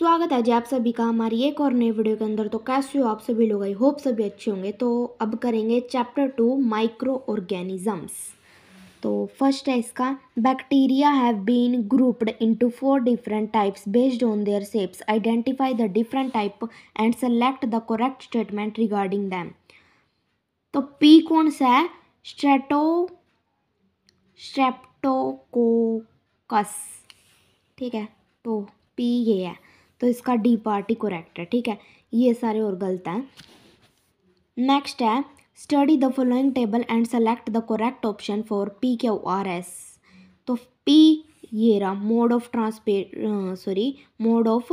स्वागत है जी आप सभी का हमारी एक और नई वीडियो के अंदर। तो कैसे हो आप सभी लोग? आई होप सभी अच्छे होंगे। तो अब करेंगे चैप्टर 2 माइक्रो ऑर्गेनिजम्स। तो फर्स्ट है इसका, bacteria have been grouped into 4 different types based on their shapes. Identify the different type and select the correct statement regarding them. तो पी कौन सा है? स्ट्रेप्टोकोकस। ठीक है, तो पी ये है, तो इसका डी पार्ट ही करेक्ट है। ठीक है, ये सारे और गलत हैं। नेक्स्ट है, study the following table and select the correct option for P Q R S. तो पी ये रहा, मोड ऑफ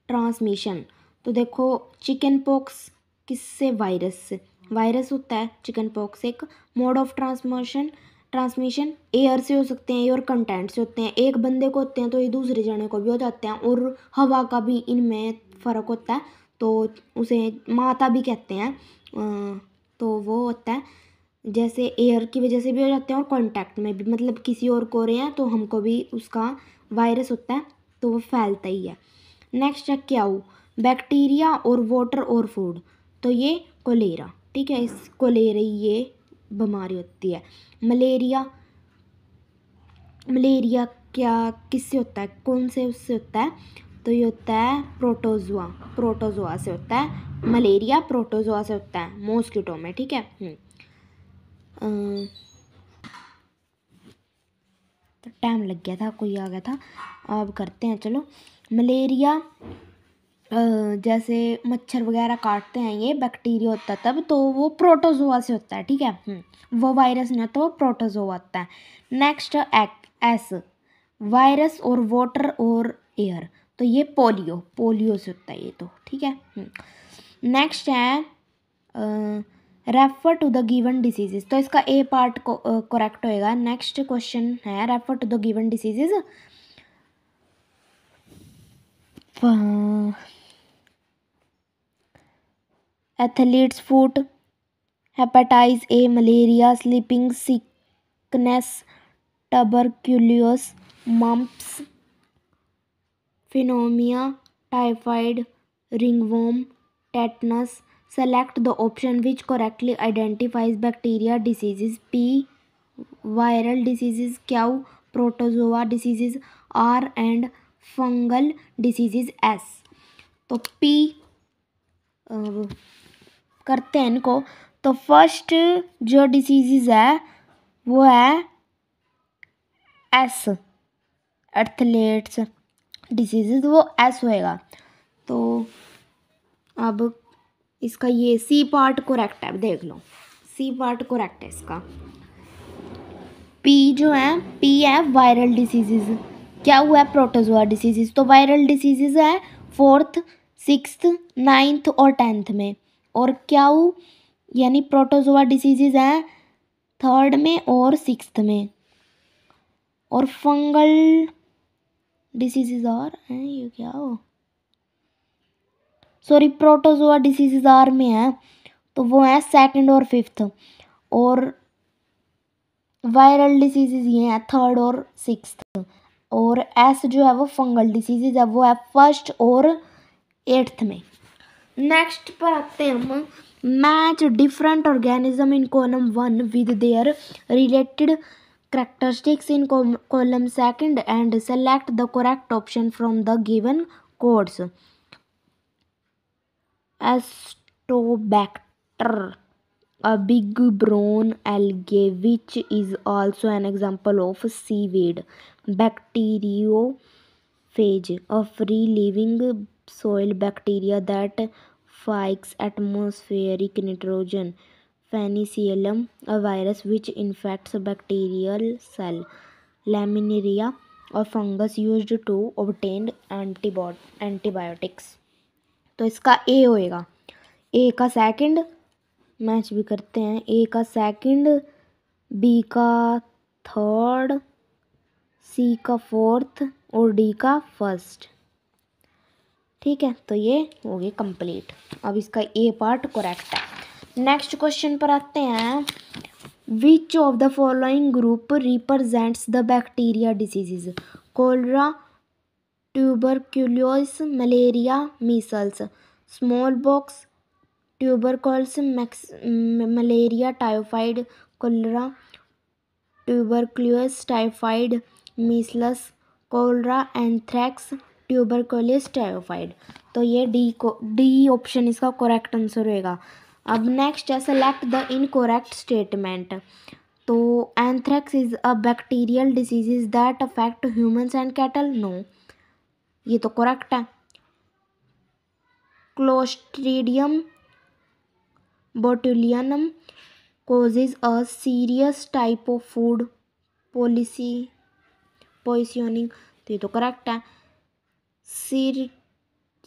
ट्रांसमिशन। तो देखो, चिकन पॉक्स किससे? वायरस से। वायरस होता है चिकन पॉक्स एक। मोड ऑफ ट्रांसमिशन एयर से हो सकते हैं, एयर कंटेंट से होते हैं। एक बंदे को होते हैं तो ये दूसरे जने को भी हो जाते हैं, और हवा का भी इनमें फ़र्क होता है, तो उसे माता भी कहते हैं। तो वो होता है, जैसे एयर की वजह से भी हो जाते हैं और कांटेक्ट में भी, मतलब किसी और को हो रहे हैं तो हमको भी उसका वायरस होता है, तो वो फैलता ही है। नेक्स्ट है क्या हो? बैक्टीरिया और वाटर और फूड। तो ये कोलेरा। ठीक है, इस कोलेरा ये बीमारी होती है। मलेरिया क्या किससे होता है? कौन से उससे होता है? तो ये होता है प्रोटोजोआ से होता है। मलेरिया प्रोटोजोआ से होता है, मॉस्किटो में। ठीक है। तो टाइम लग गया था, कोई आ गया था, अब करते हैं। चलो, मलेरिया जैसे मच्छर वगैरह काटते हैं, ये बैक्टीरिया होता है तब, तो वो प्रोटोजोआ से होता है। ठीक है, वो वायरस नहीं होता, वो प्रोटोजोआ होता है। नेक्स्ट एस, वायरस और वाटर और एयर। तो ये पोलियो से होता है ये तो। ठीक है। नेक्स्ट है refer to the given diseases. तो इसका ए पार्ट को करेक्ट होएगा। नेक्स्ट क्वेश्चन है, refer to the given diseases. Athlete's foot, hepatitis A, malaria, sleeping sickness, tuberculosis, mumps, pneumonia, typhoid, ringworm, tetanus. Select the option which correctly identifies bacteria diseases. P viral diseases, Q protozoa diseases, R and fungal diseases, S. तो P करते हैं इनको। तो first जो diseases है वो है S, athletes diseases, वो एस होएगा। तो अब इसका ये सी पार्ट करेक्ट है, देख लो, सी पार्ट करेक्ट है इसका। पी जो है, पी है वायरल डिसीजेज, क्या हुआ है? Protozoa diseases. तो वायरल डिसीजेज है 4th, 6th, 9th और 10th में, और क्या यानी प्रोटोजोआ डिसीजेज है 3rd में और 6th में, और फंगल डिसीजेज और हैं ये क्या हो, सॉरी, प्रोटोजोआ डिसीजेज आर में है, तो वो है 2nd और 5th, और वायरल डिसीजेज ये हैं 3rd और 6th, और एस जो है वो फंगल डिसीजेज है, वो है 1st और 8th में। नेक्स्ट पर आते हैं हम, match different organism in column 1 with their related characteristics in column 2 and select the correct option from the given codes. Astobacter, a big brown algae which is also an example of seaweed. Bacteriophage, a free living soil bacteria that fights atmospheric nitrogen. Penicillium, a virus which infects bacterial cell. Laminaria, a fungus used to obtain antibiotics. तो इसका ए होएगा, ए का second match भी करते हैं, ए का second, B का third, सी का 4th और डी का 1st। ठीक है, तो ये हो गई कंप्लीट। अब इसका ए पार्ट करेक्ट है। नेक्स्ट क्वेश्चन पर आते हैं, which of the following group represents the bacteria diseases? Cholera, tuberculosis malaria measles, smallpox tuberculosis malaria typhoid cholera, tuberculosis typhoid measles cholera anthrax tuberculosis typhoid. तो ये D option इसका correct answer होएगा। अब next है select the incorrect statement. तो anthrax is a bacterial disease that affect humans and cattle, no, ये तो correct है। Clostridium botulinum causes a serious type of food poisoning, तो ये तो करेक्ट है।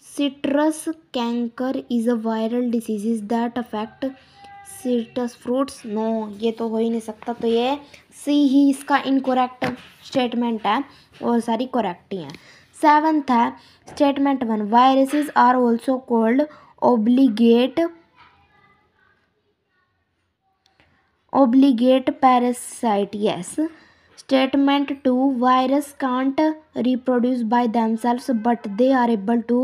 Citrus canker is a viral disease that affect citrus fruits, no, ये तो हो ही नहीं सकता। तो ये सी ही इसका इनकरेक्ट स्टेटमेंट है और सारी करेक्ट ही हैं। 7th है statement 1, viruses are also called obligate parasite, yes. Statement 2, virus can't reproduce by themselves but they are able to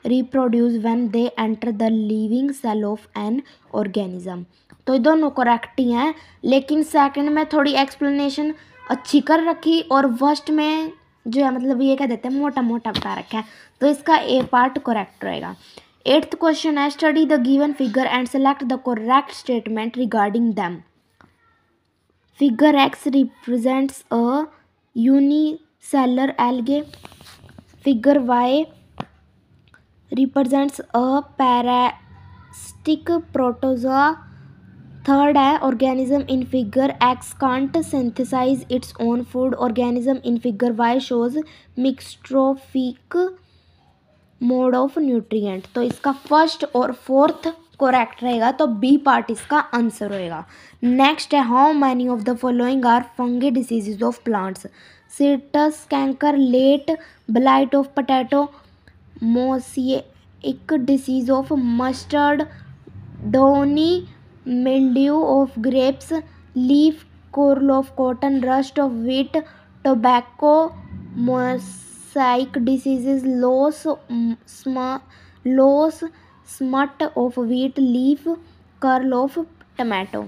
reproduce when they enter the living cell of an organism। तो दोनों correct ही हैं, लेकिन second में थोड़ी explanation अच्छी कर रखी और फर्स्ट में जो है मतलब ये कह देते हैं मोटा मोटा बता रखा है, तो इसका ए पार्ट करेक्ट रहेगा। 8th क्वेश्चन है study the given figure and select the correct statement regarding them. Figure X represents a unicellular algae. Figure Y represents a parasitic protozoa. Third है organism in figure X can't synthesize its own food. Organism in figure Y shows mixtrophic mode of nutrient। तो इसका first और fourth correct रहेगा, तो B part इसका answer होएगा। Next है how many of the following are fungi diseases of plants. Citrus canker, late blight of potato, mosaic disease of mustard, downy mildew of grapes, leaf curl of cotton, rust of wheat, tobacco, mosaic diseases, loose smut of wheat, leaf curl of tomato.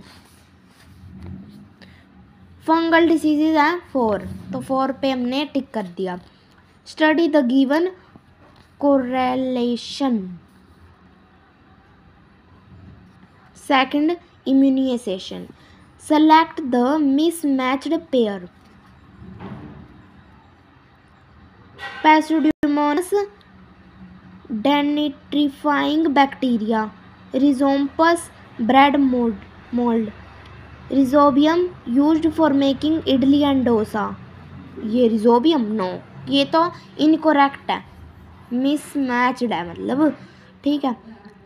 Fungal diseases हैं 4, तो 4 पे हमने tick कर दिया। Study the given correlation. Second immunisation, select the mismatched pair. Pseudomonas denitrifying bacteria, rhizopus bread mould, rhizobium used for making idli and dosa, ये rhizobium, no, ये तो incorrect है, मिसमैच्ड है मतलब, ठीक है।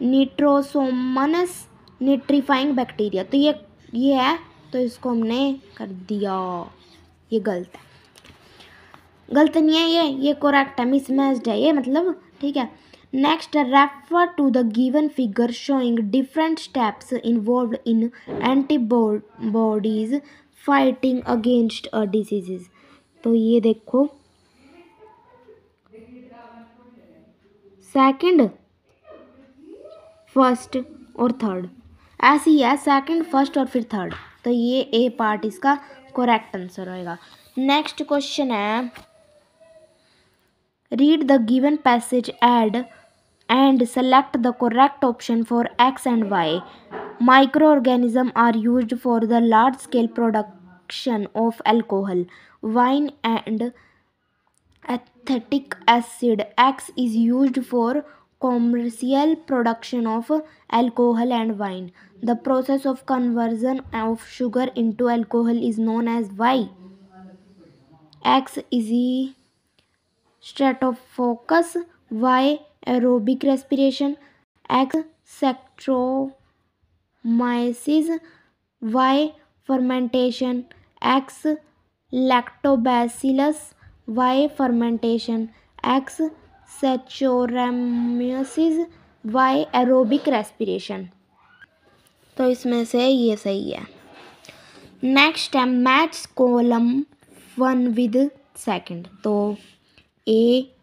निट्रोसोमनस निट्रीफाइंग बैक्टीरिया, तो ये है, तो इसको हमने कर दिया, ये गलत है, गलत नहीं है, ये करेक्ट है, मिसमैच्ड है ये मतलब, ठीक है। Next refer to the given figure showing different steps involved in antibodies fighting against a diseases. तो ये देखो सेकंड, फर्स्ट और थर्ड ऐसी ही है, सेकंड फर्स्ट और फिर थर्ड, तो ये ए पार्ट इसका करेक्ट आंसर होएगा। नेक्स्ट क्वेश्चन है read the given passage and select the correct option for X and Y. Microorganisms are used for the large scale production of alcohol, wine and acetic acid. X is used for commercial production of alcohol and wine. The process of conversion of sugar into alcohol is known as Y. X is streptococcus, Y aerobic respiration, X saccharomyces, Y fermentation, X lactobacillus, Y fermentation, X saccharomyces, Y aerobic respiration। तो इसमें से ये सही है। Next है match column 1 with second, तो ए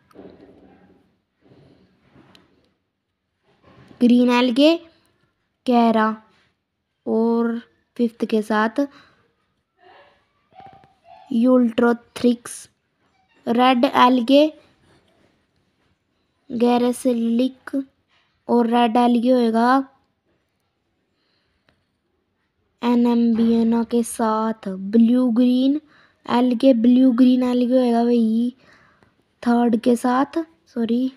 green algae कैरा, और fifth के साथ यूल्ट्रोथ्रिक्स, रेड एल्गे गैरेसिलिक, और रेड एल्गे होएगा एनेम्बियना के साथ। ब्लू ग्रीन एल्गे होएगा वही थर्ड के साथ, सॉरी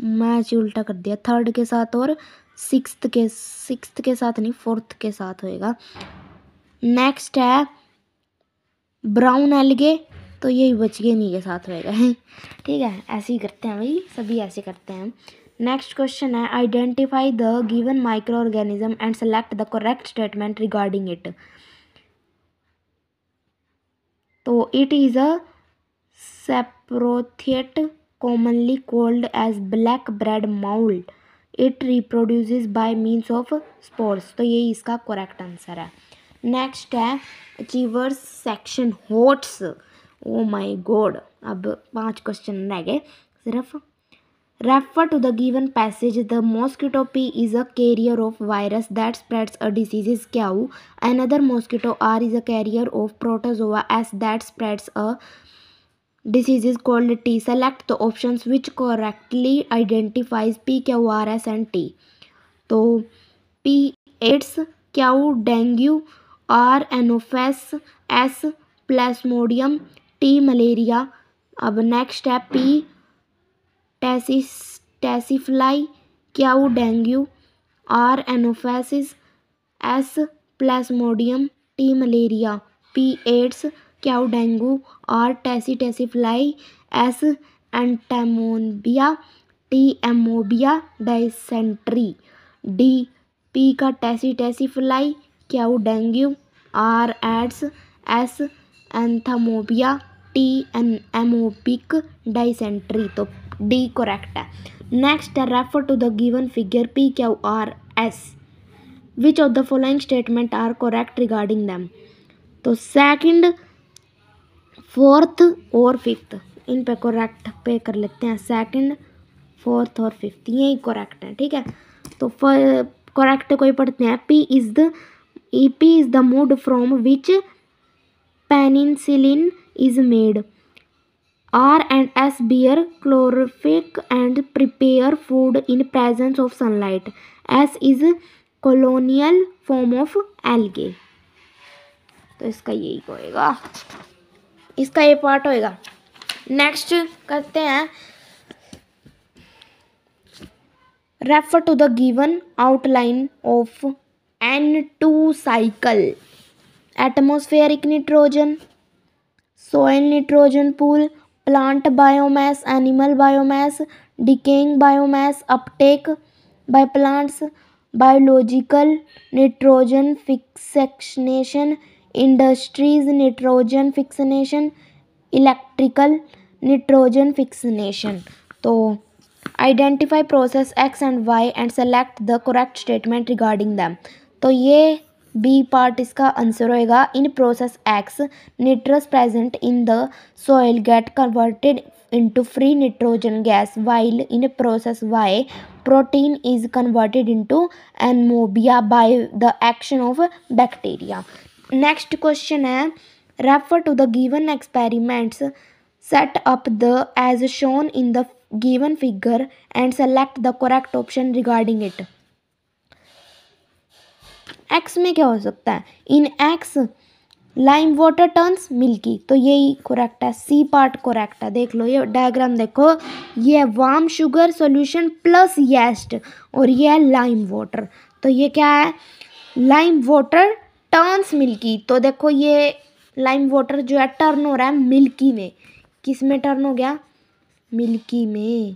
मैच उल्टा कर दिया, थर्ड के साथ और सिक्स्थ के साथ नहीं, फोर्थ के साथ होएगा। नेक्स्ट है ब्राउन एल्गे, तो यही बच गए, नहीं के साथ होएगा। ठीक है, ऐसे ही करते हैं भाई, सभी ऐसे करते हैं। नेक्स्ट क्वेश्चन है identify the given micro organism and select the correct statement regarding it. तो it is a saprophyte commonly called as black bread mold. It reproduces by means of spores. तो यही इसका करेक्ट आंसर है। Next है achievers section होट्स। Oh my God, अब 5 question रह गए सिर्फ। Refer to the given passage. The mosquito P is a carrier of virus that spreads a disease cow. Another mosquito R is a carrier of protozoa S that spreads a disease is called T. Select the options which correctly identifies P, Q, R, S and T. तो P AIDS, Q dengue, R anopheles, S plasmodium, T malaria. अब next है P tsetse fly, Q dengue, R anopheles, S plasmodium, T malaria. P AIDS, Q dengue, R tsetse fly, S entamoeba, T amoebic dysentery. D P का tsetse fly, Q dengue, R AIDS, S entamoeba, T amoebic dysentery. तो D correct है। Next है refer to the given figure P, Q, R, S. Which of the following statement are correct regarding them. तो second, fourth और fifth, इन पे correct पे कर लेते हैं। सेकंड, फोर्थ और फिफ्थ यही करेक्ट है। ठीक है, तो करेक्ट कोई पढ़ते हैं। P is the mood from which penicillin is made. R and S bear chlorophyll and prepare food in presence of sunlight. S is colonial form of algae. तो इसका यही होएगा, इसका ये पार्ट होएगा। नेक्स्ट करते हैं refer to the given outline of N2 cycle. Atmospheric nitrogen, soil nitrogen pool, plant biomass, animal biomass, decaying biomass, uptake by plants, biological nitrogen fixation, industries nitrogen fixation, electrical nitrogen fixation. तो identify process X and Y and select the correct statement regarding them. तो ये B part इसका answer होएगा। In process X nitrates present in the soil get converted into free nitrogen gas, while in process Y protein is converted into ammonia by the action of bacteria. Next question है refer to the given experiments, set up the as shown in the given figure and select the correct option regarding it. X में क्या हो सकता है? In X lime water turns milky, तो यही correct है। C part correct है। देख लो ये डायग्राम, देखो ये warm sugar solution plus yeast और ये है लाइम वाटर, तो ये क्या है? Lime water turns milky. तो देखो ये लाइम वाटर जो है टर्न हो रहा है मिल्की में। किस में टर्न हो गया? मिल्की में।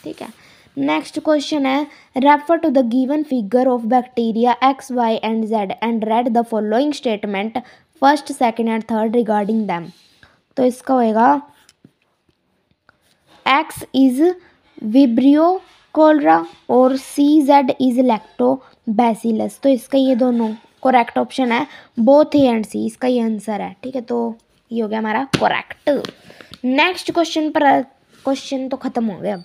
ठीक है, नेक्स्ट क्वेश्चन है refer to the given figure of bacteria X Y and Z and read the following statement first second and third regarding them. तो इसका होएगा एक्स इज विब्रियो कोलरा और सी जेड इज लैक्टोबैसिलस। तो इसका ये दोनों correct option है, both A and सी, इसका ये आंसर है। ठीक है, तो ये हो गया हमारा करेक्ट। नेक्स्ट क्वेश्चन पर, क्वेश्चन तो खत्म हो गया अब।